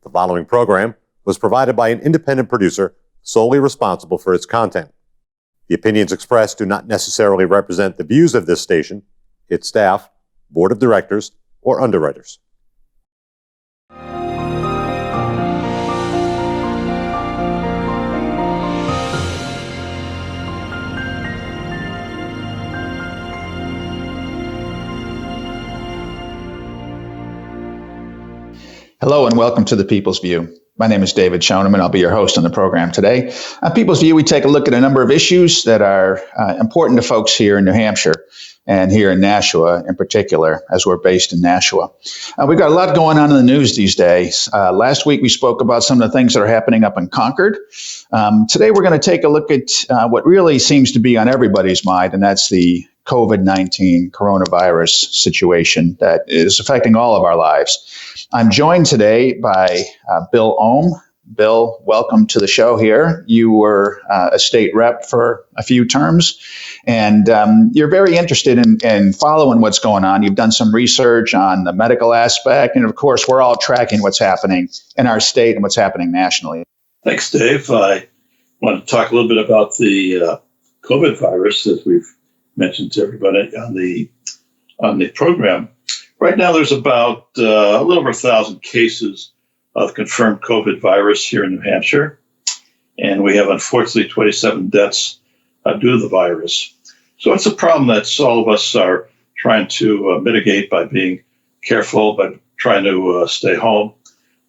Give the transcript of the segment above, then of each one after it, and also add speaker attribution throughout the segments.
Speaker 1: The following program was provided by an independent producer solely responsible for its content. The opinions expressed do not necessarily represent the views of this station, its staff, board of directors, or underwriters.
Speaker 2: Hello and welcome to the People's View. My name is David Schoneman. I'll be your host on the program today. On People's View, we take a look at a number of issues that are important to folks here in New Hampshire and here in Nashua in particular, as we're based in Nashua. We've got a lot going on in the news these days. Last week, we spoke about some of the things that are happening up in Concord. Today, we're going to take a look at what really seems to be on everybody's mind, and that's the COVID-19 coronavirus situation that is affecting all of our lives. I'm joined today by Bill Ohm. Bill, welcome to the show here. You were a state rep for a few terms, and you're very interested in following what's going on. You've done some research on the medical aspect, and of course, we're all tracking what's happening in our state and what's happening nationally.
Speaker 3: Thanks, Dave. I want to talk a little bit about the COVID virus, as we've mentioned to everybody on the program. Right now, there's about a little over 1,000 cases of confirmed COVID virus here in New Hampshire, and we have, unfortunately, 27 deaths due to the virus. So it's a problem that all of us are trying to mitigate by being careful, by trying to stay home,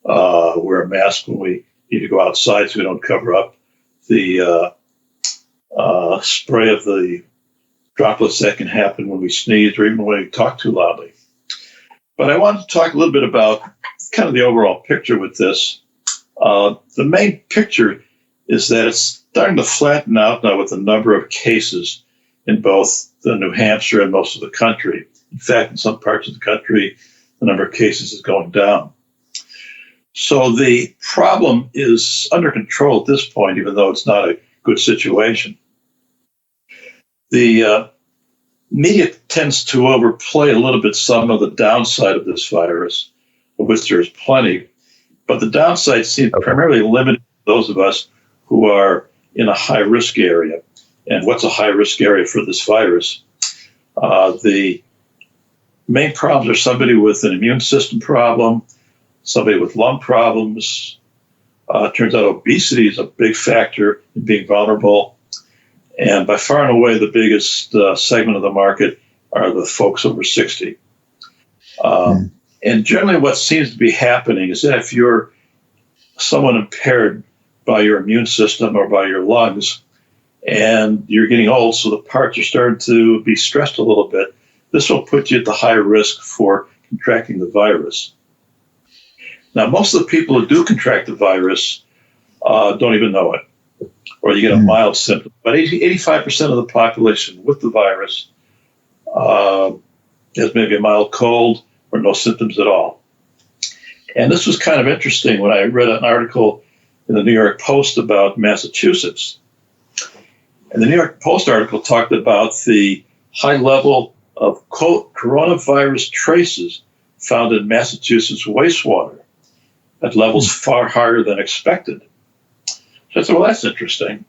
Speaker 3: wear a mask when we need to go outside so we don't cover up the spray of the droplets that can happen when we sneeze or even when we talk too loudly. But I wanted to talk a little bit about kind of the overall picture with this. The main picture is that it's starting to flatten out now with the number of cases in both the New Hampshire and most of the country. In fact, in some parts of the country, the number of cases is going down. So the problem is under control at this point, even though it's not a good situation. The media tends to overplay a little bit some of the downside of this virus, of which there's plenty, but the downside seems primarily limited to those of us who are in a high-risk area. And what's a high-risk area for this virus? The main problems are somebody with an immune system problem, somebody with lung problems. Turns out obesity is a big factor in being vulnerable. And by far and away, the biggest segment of the market are the folks over 60. And generally what seems to be happening is that if you're someone impaired by your immune system or by your lungs, and you're getting old, so the parts are starting to be stressed a little bit, this will put you at the high risk for contracting the virus. Now, most of the people who do contract the virus don't even know it, or you get a mild symptom. But 85% of the population with the virus has maybe a mild cold or no symptoms at all. And this was kind of interesting when I read an article in the New York Post about Massachusetts. And the New York Post article talked about the high level of coronavirus traces found in Massachusetts wastewater at levels far higher than expected. So I said, well, that's interesting.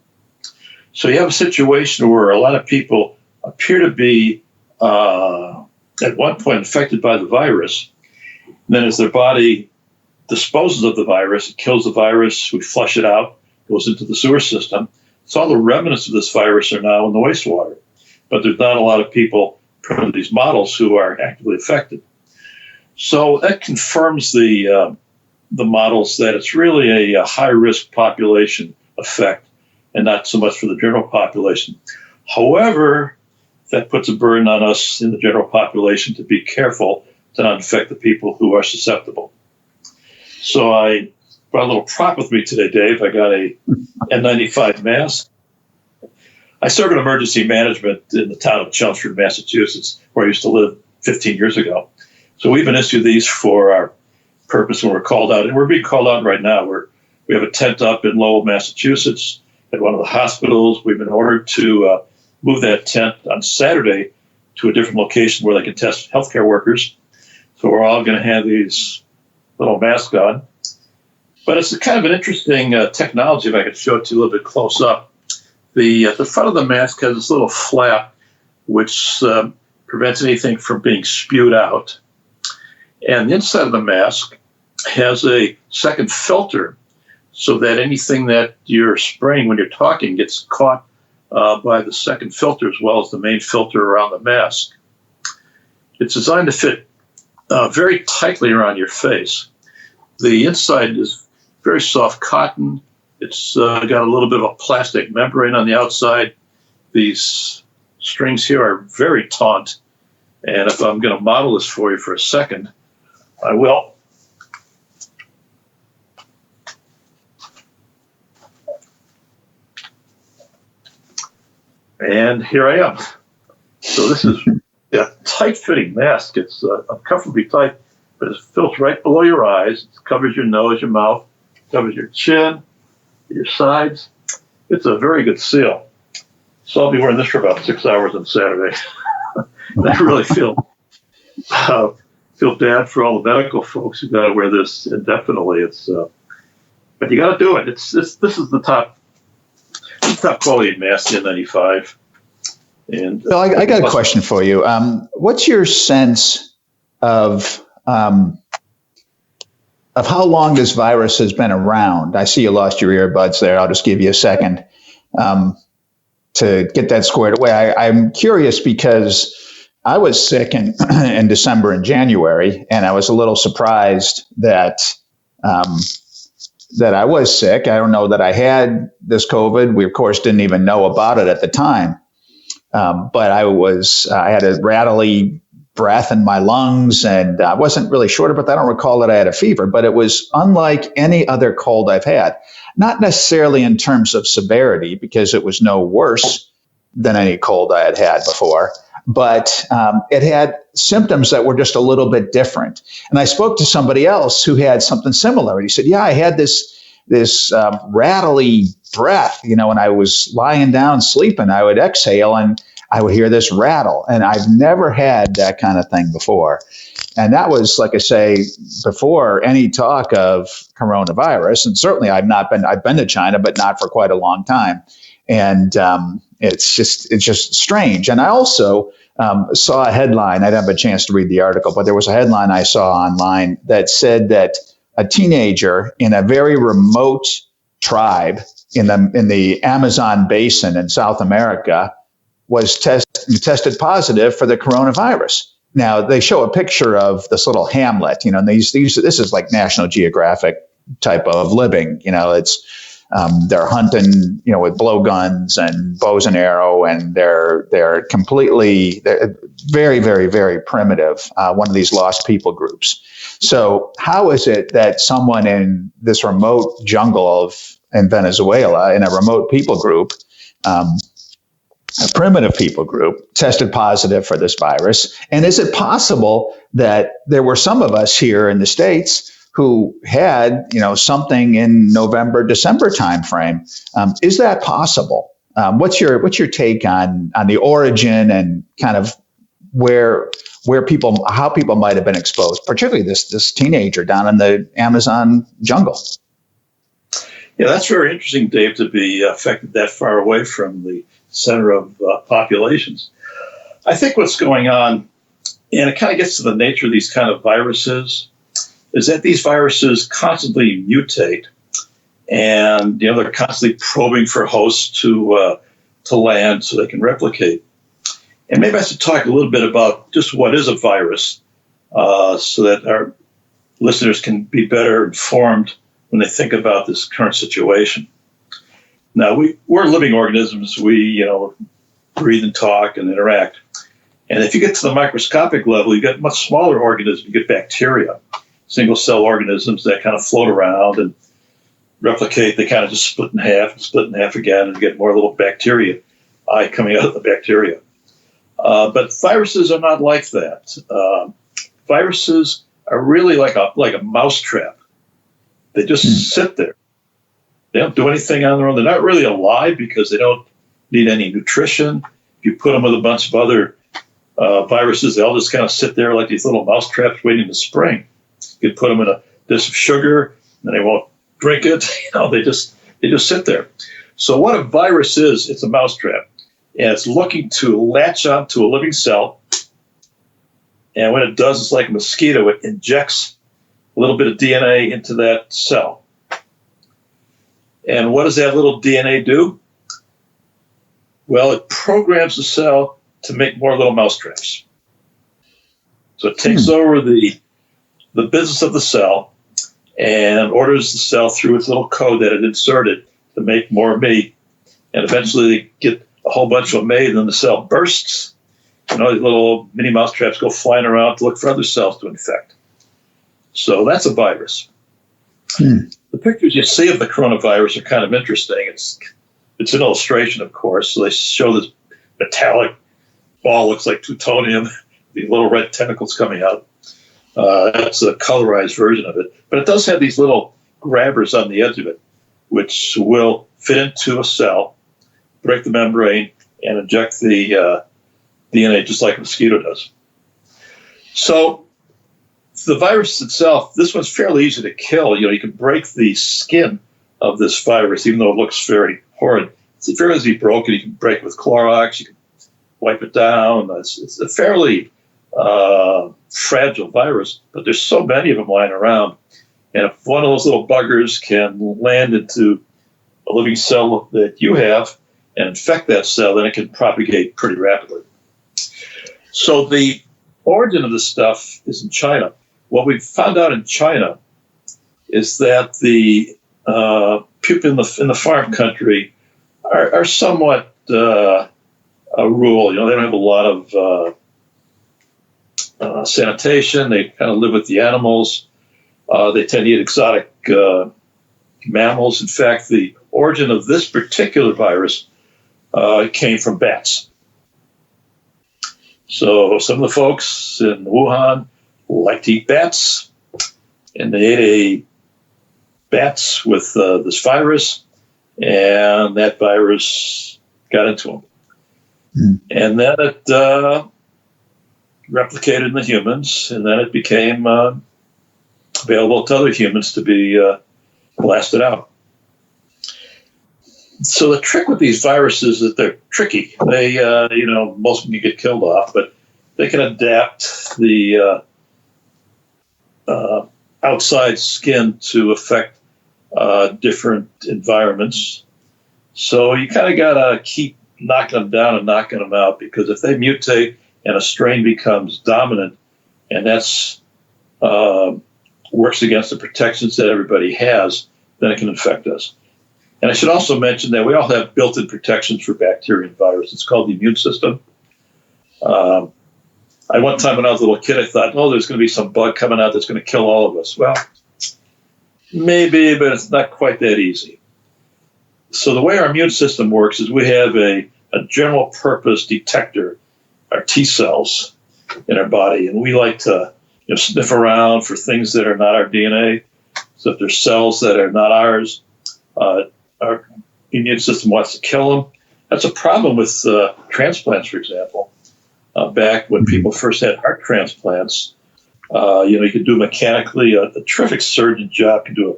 Speaker 3: So you have a situation where a lot of people appear to be at one point infected by the virus. And then as their body disposes of the virus, it kills the virus, we flush it out, goes into the sewer system. So all the remnants of this virus are now in the wastewater. But there's not a lot of people from these models who are actively affected. So that confirms the models that it's really a high-risk population effect and not so much for the general population. However, that puts a burden on us in the general population to be careful to not infect the people who are susceptible. So I brought a little prop with me today, Dave. I got a N95 mask. I serve in emergency management in the town of Chelmsford, Massachusetts, where I used to live 15 years ago. So we've been issuing these for our purpose when we're called out. And we're being called out right now. We have a tent up in Lowell, Massachusetts at one of the hospitals. We've been ordered to move that tent on Saturday to a different location where they can test healthcare workers. So we're all going to have these little masks on. But it's a kind of an interesting technology. If I could show it to you a little bit close up, the front of the mask has this little flap which prevents anything from being spewed out, and the inside of the mask has a second filter, so that anything that you're spraying when you're talking gets caught by the second filter as well as the main filter around the mask. It's designed to fit very tightly around your face. The inside is very soft cotton. It's got a little bit of a plastic membrane on the outside. These strings here are very taut. And if I'm going to model this for you for a second, I will. And here I am. So this is a tight-fitting mask. It's uncomfortably tight, but it fits right below your eyes. It covers your nose, your mouth, covers your chin, your sides. It's a very good seal. So I'll be wearing this for about 6 hours on Saturday. I really feel bad for all the medical folks who got to wear this indefinitely. But you got to do it. This is the top quality mask N95. And
Speaker 2: Bill, I got a question for you. What's your sense of how long this virus has been around? I see you lost your earbuds there. I'll just give you a second to get that squared away. I'm curious because I was sick in December and January, and I was a little surprised that I was sick. I don't know that I had this COVID. We, of course, didn't even know about it at the time. But I had a rattly breath in my lungs, and I wasn't really sure, but I don't recall that I had a fever. But it was unlike any other cold I've had. Not necessarily in terms of severity, because it was no worse than any cold I had had before. But it had symptoms that were just a little bit different. And I spoke to somebody else who had something similar. And he said, yeah, I had this rattly breath. You know, when I was lying down sleeping, I would exhale and I would hear this rattle. And I've never had that kind of thing before. And that was, like I say, before any talk of coronavirus. And certainly I've been to China, but not for quite a long time. And it's just strange. And I also saw a headline. I didn't have a chance to read the article, but there was a headline I saw online that said that a teenager in a very remote tribe in the Amazon basin in South America was tested positive for the coronavirus. Now they show a picture of this little hamlet. You know, this is like National Geographic type of living. You know, it's they're hunting, you know, with blowguns and bows and arrow, and they're very, very, very primitive. One of these lost people groups. So how is it that someone in this remote jungle in Venezuela, in a remote people group, a primitive people group, tested positive for this virus? And is it possible that there were some of us here in the States who had, you know, something in November, December timeframe? Is that possible? What's your take on the origin and kind of how people might have been exposed, particularly this teenager down in the Amazon jungle?
Speaker 3: Yeah, that's very interesting, Dave, to be affected that far away from the center of populations. I think what's going on, and it kind of gets to the nature of these kind of viruses, is that these viruses constantly mutate, and they're constantly probing for hosts to land so they can replicate. And maybe I should talk a little bit about just what is a virus, so that our listeners can be better informed when they think about this current situation. Now, we're living organisms. We, breathe and talk and interact. And if you get to the microscopic level, you get much smaller organisms. You get bacteria, single-cell organisms that kind of float around and replicate. They kind of just split in half again, and you get more little bacteria coming out of the bacteria. But viruses are not like that. Viruses are really like a mousetrap. They just sit there. They don't do anything on their own. They're not really alive because they don't need any nutrition. If you put them with a bunch of other viruses, they'll just kind of sit there like these little mousetraps waiting to spring. You could put them in a dish of sugar, and they won't drink it. They just sit there. So what a virus is, it's a mousetrap, and it's looking to latch onto a living cell. And what it does is like a mosquito, it injects a little bit of DNA into that cell. And what does that little DNA do? Well, it programs the cell to make more little mousetraps. So it takes over the business of the cell and orders the cell through its little code that it inserted to make more meat. And eventually they get a whole bunch of them made, and then the cell bursts. And all these little mini mousetraps go flying around to look for other cells to infect. So that's a virus. The pictures you see of the coronavirus are kind of interesting. It's an illustration, of course. So they show this metallic ball, looks like plutonium, the little red tentacles coming out. That's a colorized version of it. But it does have these little grabbers on the edge of it, which will fit into a cell, break the membrane, and inject the DNA just like a mosquito does. So the virus itself, this one's fairly easy to kill. You can break the skin of this virus, even though it looks very horrid. It's very easily broken. You can break it with Clorox. You can wipe it down. It's a fairly fragile virus, but there's so many of them lying around. And if one of those little buggers can land into a living cell that you have and infect that cell, then it can propagate pretty rapidly. So the origin of this stuff is in China. What we found out in China is that the people in the farm country are somewhat rural. They don't have a lot of sanitation. They kind of live with the animals. They tend to eat exotic mammals. In fact, the origin of this particular virus came from bats. So some of the folks in Wuhan like to eat bats, and they ate bats with this virus, and that virus got into them. And then it replicated in the humans, and then it became available to other humans to be blasted out. So the trick with these viruses is that they're tricky. They, most of them you get killed off, but they can adapt the outside skin to affect different environments. So you kind of got to keep knocking them down and knocking them out, because if they mutate and a strain becomes dominant, and that's works against the protections that everybody has, then it can infect us. And I should also mention that we all have built-in protections for bacteria and viruses. It's called the immune system. One time when I was a little kid, I thought, there's going to be some bug coming out that's going to kill all of us. Well, maybe, but it's not quite that easy. So the way our immune system works is we have a general purpose detector, our T cells in our body, and we like to sniff around for things that are not our DNA. So if there's cells that are not ours, our immune system wants to kill them. That's a problem with transplants, for example. Back when people first had heart transplants, you could do mechanically a terrific surgeon job, could do a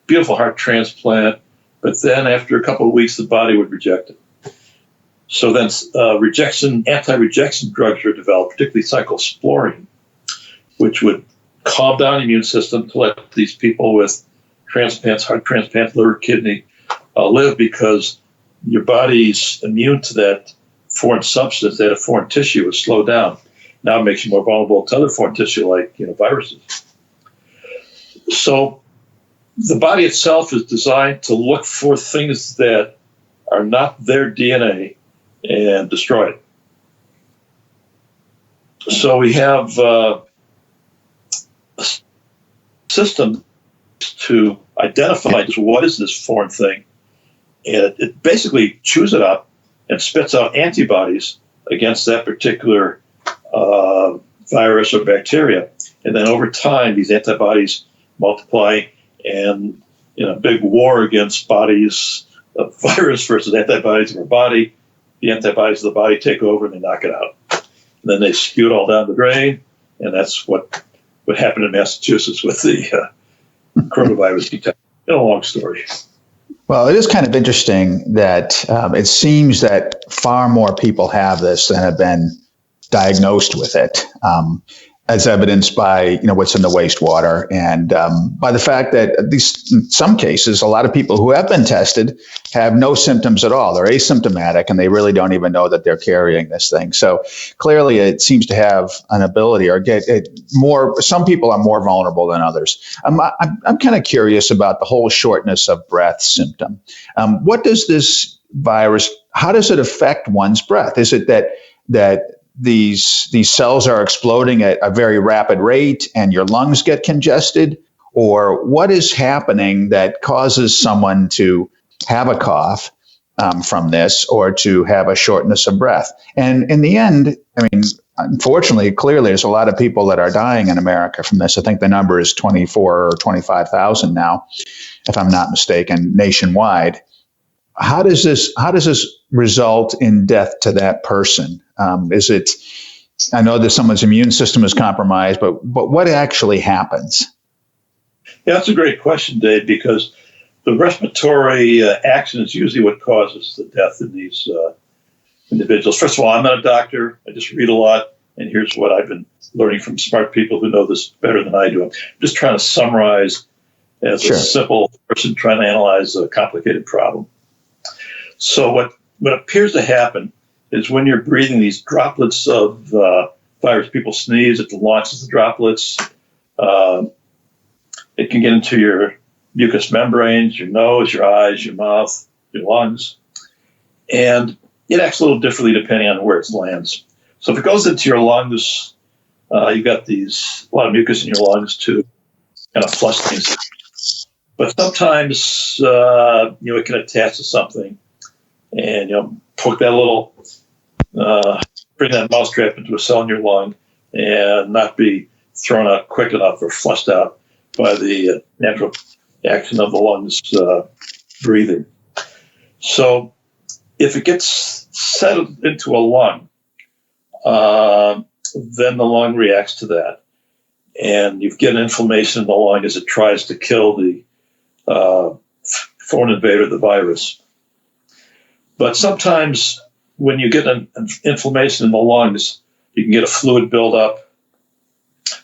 Speaker 3: beautiful heart transplant, but then after a couple of weeks, the body would reject it. So then anti-rejection drugs were developed, particularly cyclosporine, which would calm down the immune system to let these people with transplants, heart transplants, liver, kidney, live, because your body's immune to that foreign substance, that a foreign tissue is slowed down. Now it makes you more vulnerable to other foreign tissue like viruses. So the body itself is designed to look for things that are not their DNA and destroy it. So we have a system to identify what is this foreign thing, and it basically chews it up and spits out antibodies against that particular virus or bacteria. And then over time, these antibodies multiply, and in a big war against bodies of virus versus antibodies of our body, the antibodies of the body take over and they knock it out. And then they spew it all down the drain, and that's what happened in Massachusetts with the coronavirus detector. in a long story.
Speaker 2: Well, it is kind of interesting that it seems that far more people have this than have been diagnosed with it, as evidenced by what's in the wastewater, and by the fact that at least in some cases, a lot of people who have been tested have no symptoms at all. They're asymptomatic, and they really don't even know that they're carrying this thing. So clearly, it seems to have an ability, or get it more. Some people are more vulnerable than others. I'm kind of curious about the whole shortness of breath symptom. What does this virus? How does it affect one's breath? Is it that these cells are exploding at a very rapid rate and your lungs get congested? Or what is happening that causes someone to have a cough from this, or to have a shortness of breath? And in the end, I mean, unfortunately, clearly, there's a lot of people that are dying in America from this. I think the number is 24 or 25,000 now, if I'm not mistaken, nationwide. How does this result in death to that person? Is it? I know that someone's immune system is compromised, but what actually happens?
Speaker 3: Yeah, that's a great question, Dave, because the respiratory action is usually what causes the death in these individuals. First of all, I'm not a doctor. I just read a lot, and here's what I've been learning from smart people who know this better than I do. I'm just trying to summarize as a simple person trying to analyze a complicated problem. So what appears to happen is when you're breathing these droplets of virus, people sneeze, it launches the droplets. It can get into your mucous membranes, your nose, your eyes, your mouth, your lungs. And it acts a little differently depending on where it lands. So if it goes into your lungs, you've got a lot of mucus in your lungs to kind of flush things. But sometimes, it can attach to something. And poke that little, bring that mousetrap into a cell in your lung, and not be thrown out quick enough or flushed out by the natural action of the lungs breathing. So, if it gets settled into a lung, then the lung reacts to that, and you get inflammation in the lung as it tries to kill the foreign invader, the virus. But sometimes when you get an inflammation in the lungs, you can get a fluid buildup,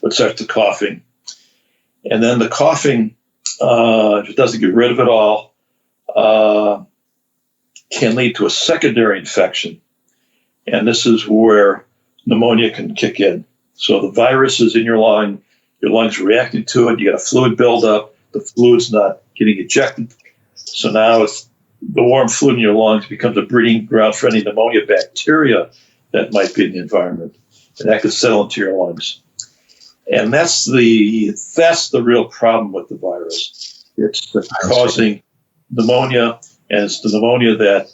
Speaker 3: which starts to coughing. And then the coughing, if it doesn't get rid of it all, can lead to a secondary infection. And this is where pneumonia can kick in. So the virus is in your lungs reacting to it, you get a fluid buildup, the fluid's not getting ejected. So now the warm fluid in your lungs becomes a breeding ground for any pneumonia bacteria that might be in the environment, and that could settle into your lungs. And that's the real problem with the virus. It's causing pneumonia, and it's the pneumonia that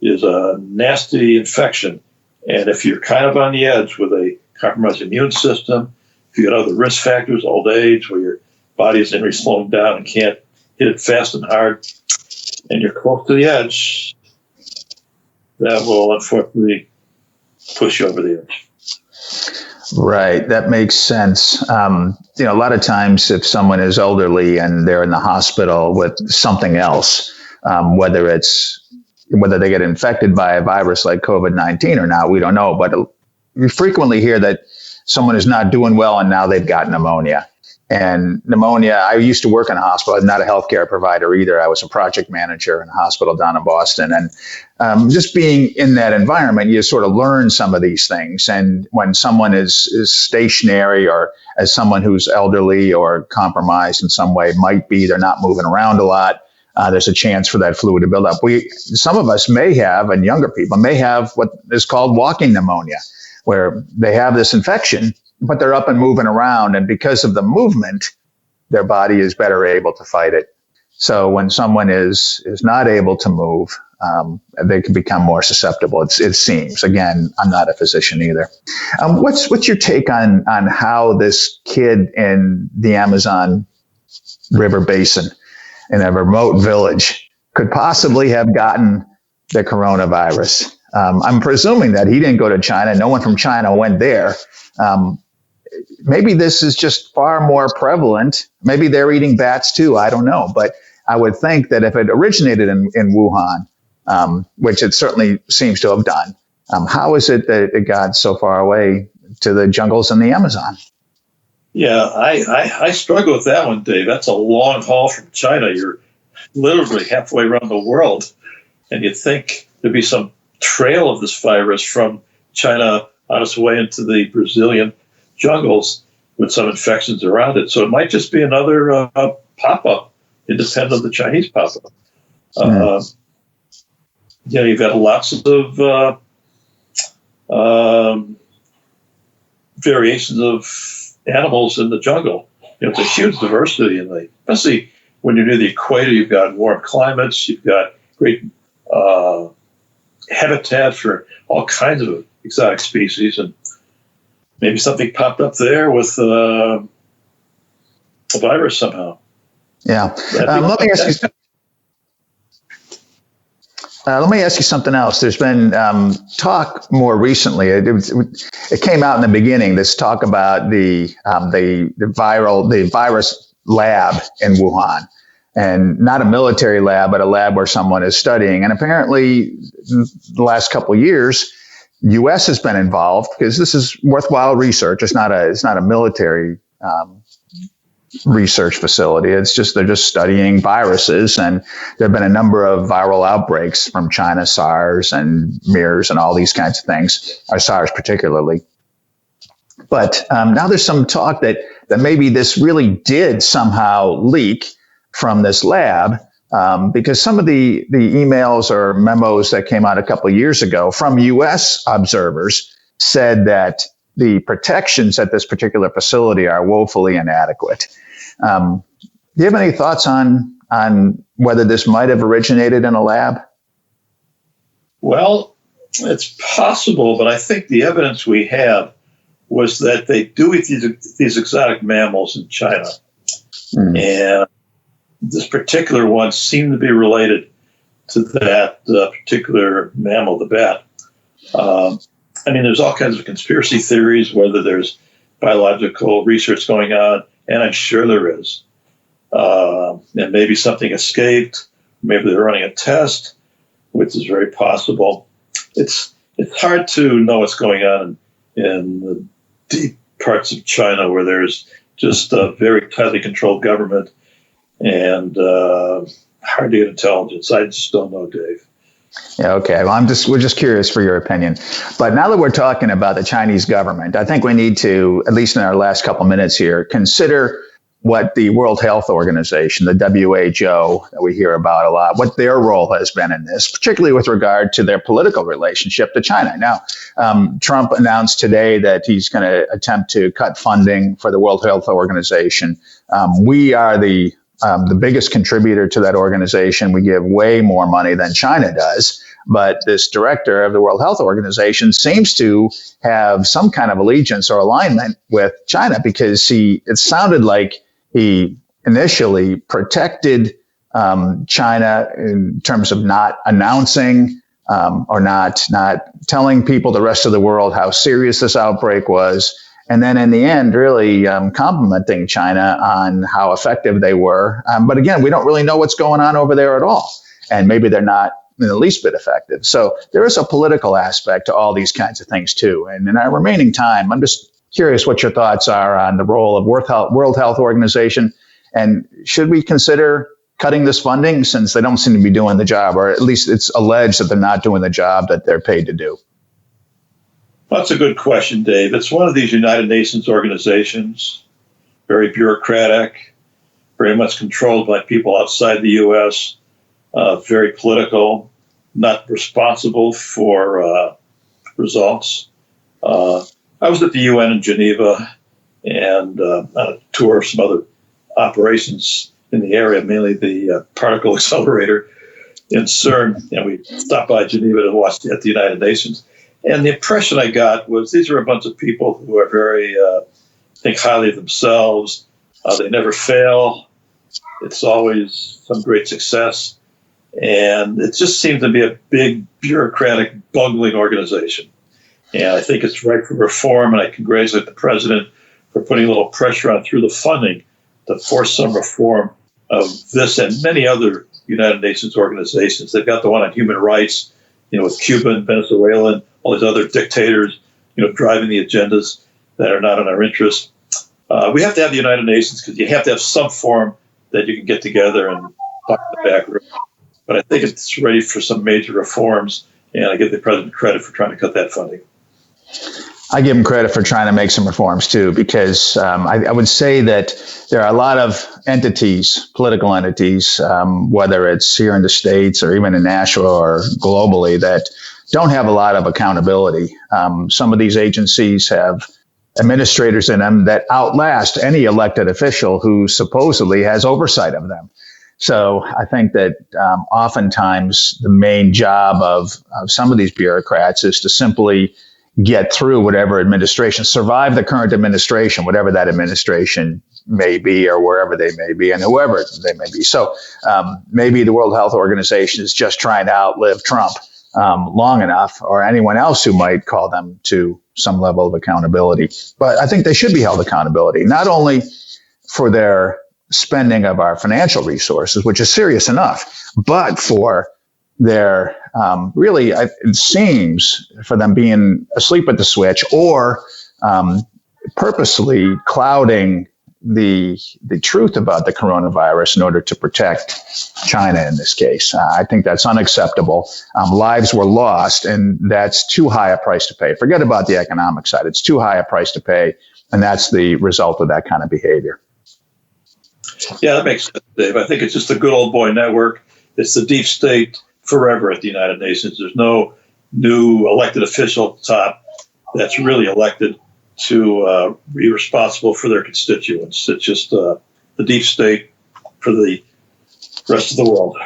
Speaker 3: is a nasty infection. And if you're kind of on the edge with a compromised immune system, if you got other risk factors, old age, where your body is generally slowing down and can't hit it fast and hard, and you're close to the edge, that will unfortunately push you over the edge.
Speaker 2: Right. That makes sense. A lot of times if someone is elderly and they're in the hospital with something else, whether they get infected by a virus like COVID-19 or not, we don't know. But we frequently hear that someone is not doing well and now they've got pneumonia. And pneumonia, I used to work in a hospital. I'm not a healthcare provider either. I was a project manager in a hospital down in Boston. And just being in that environment, you sort of learn some of these things. And when someone is stationary, or as someone who's elderly or compromised in some way might be, they're not moving around a lot, there's a chance for that fluid to build up. Some of us may have, and younger people may have, what is called walking pneumonia, where they have this infection, but they're up and moving around. And because of the movement, their body is better able to fight it. So when someone is not able to move, they can become more susceptible. It seems. Again, I'm not a physician either. What's your take on how this kid in the Amazon River Basin in a remote village could possibly have gotten the coronavirus? I'm presuming that he didn't go to China. No one from China went there. Maybe this is just far more prevalent. Maybe they're eating bats too. I don't know. But I would think that if it originated in Wuhan, which it certainly seems to have done, how is it that it got so far away to the jungles in the Amazon?
Speaker 3: Yeah, I struggle with that one, Dave. That's a long haul from China. You're literally halfway around the world. And you'd think there'd be some trail of this virus from China on its way into the Brazilian jungles with some infections around it. So it might just be another pop-up, independent of the Chinese pop-up. You've got lots of variations of animals in the jungle. It's a huge diversity, especially when you're near the equator. You've got warm climates. You've got great habitat for all kinds of exotic species, and maybe something popped up there with a virus somehow.
Speaker 2: Yeah. Let me ask you something else. There's been talk more recently. It came out in the beginning. This talk about the virus lab in Wuhan, and not a military lab, but a lab where someone is studying. And apparently, in the last couple of years, U.S. has been involved because this is worthwhile research. It's not a military research facility. It's just they're just studying viruses, and there have been a number of viral outbreaks from China, SARS and MERS and all these kinds of things, or SARS particularly. But now there's some talk that maybe this really did somehow leak from this lab, because some of the emails or memos that came out a couple of years ago from U.S. observers said that the protections at this particular facility are woefully inadequate. Do you have any thoughts on whether this might have originated in a lab?
Speaker 3: Well, it's possible, but I think the evidence we have was that they do eat these exotic mammals in China. And this particular one seemed to be related to that particular mammal, the bat. There's all kinds of conspiracy theories, whether there's biological research going on, and I'm sure there is. And maybe something escaped. Maybe they're running a test, which is very possible. It's hard to know what's going on in the deep parts of China where there's just a very tightly controlled government and hard to get intelligence. I just don't know, Dave.
Speaker 2: Yeah, okay. Well, we're just curious for your opinion. But now that we're talking about the Chinese government, I think we need to, at least in our last couple minutes here, consider what the World Health Organization, the WHO, that we hear about a lot, what their role has been in this, particularly with regard to their political relationship to China. Now, Trump announced today that he's going to attempt to cut funding for the World Health Organization. We are the biggest contributor to that organization. We give way more money than China does. But this director of the World Health Organization seems to have some kind of allegiance or alignment with China, because it sounded like he initially protected China in terms of not announcing or not telling people, the rest of the world, how serious this outbreak was. And then in the end, really complimenting China on how effective they were. But again, we don't really know what's going on over there at all. And maybe they're not in the least bit effective. So there is a political aspect to all these kinds of things, too. And in our remaining time, I'm just curious what your thoughts are on the role of World Health Organization. And should we consider cutting this funding, since they don't seem to be doing the job, or at least it's alleged that they're not doing the job that they're paid to do?
Speaker 3: Well, that's a good question, Dave. It's one of these United Nations organizations, very bureaucratic, very much controlled by people outside the U.S., very political, not responsible for results. I was at the UN in Geneva and on a tour of some other operations in the area, mainly the particle accelerator in CERN, and we stopped by Geneva to watch at the United Nations. And the impression I got was these are a bunch of people who are very, think highly of themselves. They never fail. It's always some great success. And it just seemed to be a big, bureaucratic, bungling organization. And I think it's ripe for reform, and I congratulate the president for putting a little pressure on through the funding to force some reform of this and many other United Nations organizations. They've got the one on human rights, with Cuba and Venezuela and all these other dictators, driving the agendas that are not in our interest. We have to have the United Nations because you have to have some form that you can get together and talk in the back room. But I think it's ready for some major reforms, and I give the president credit for trying to cut that funding.
Speaker 2: I give him credit for trying to make some reforms too, because I would say that there are a lot of entities, political entities, whether it's here in the States or even in Nashville or globally, that don't have a lot of accountability. Some of these agencies have administrators in them that outlast any elected official who supposedly has oversight of them. So I think that oftentimes the main job of some of these bureaucrats is to simply get through whatever administration, survive the current administration, whatever that administration may be or wherever they may be and whoever they may be. So maybe the World Health Organization is just trying to outlive Trump long enough, or anyone else who might call them to some level of accountability. But I think they should be held accountability, not only for their spending of our financial resources, which is serious enough, but for their really, it seems, for them being asleep at the switch or purposely clouding the truth about the coronavirus in order to protect China in this case. I think that's unacceptable. Lives were lost, and that's too high a price to pay. Forget about the economic side. It's too high a price to pay, and that's the result of that kind of behavior.
Speaker 3: Yeah, that makes sense, Dave. I think it's just a good old boy network. It's the deep state forever at the United Nations. There's no new elected official at the top that's really elected to be responsible for their constituents. It's just the deep state for the rest of the world.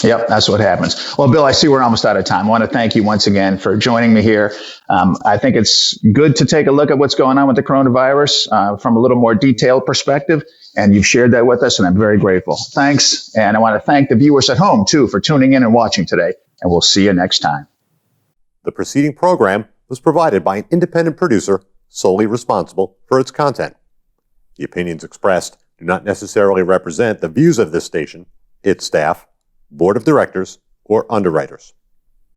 Speaker 2: Yep, that's what happens. Well, Bill, I see we're almost out of time. I want to thank you once again for joining me here. I think it's good to take a look at what's going on with the coronavirus from a little more detailed perspective, and you've shared that with us, and I'm very grateful. Thanks, and I want to thank the viewers at home, too, for tuning in and watching today, and we'll see you next time.
Speaker 1: The preceding program was provided by an independent producer solely responsible for its content. The opinions expressed do not necessarily represent the views of this station, its staff, board of directors, or underwriters.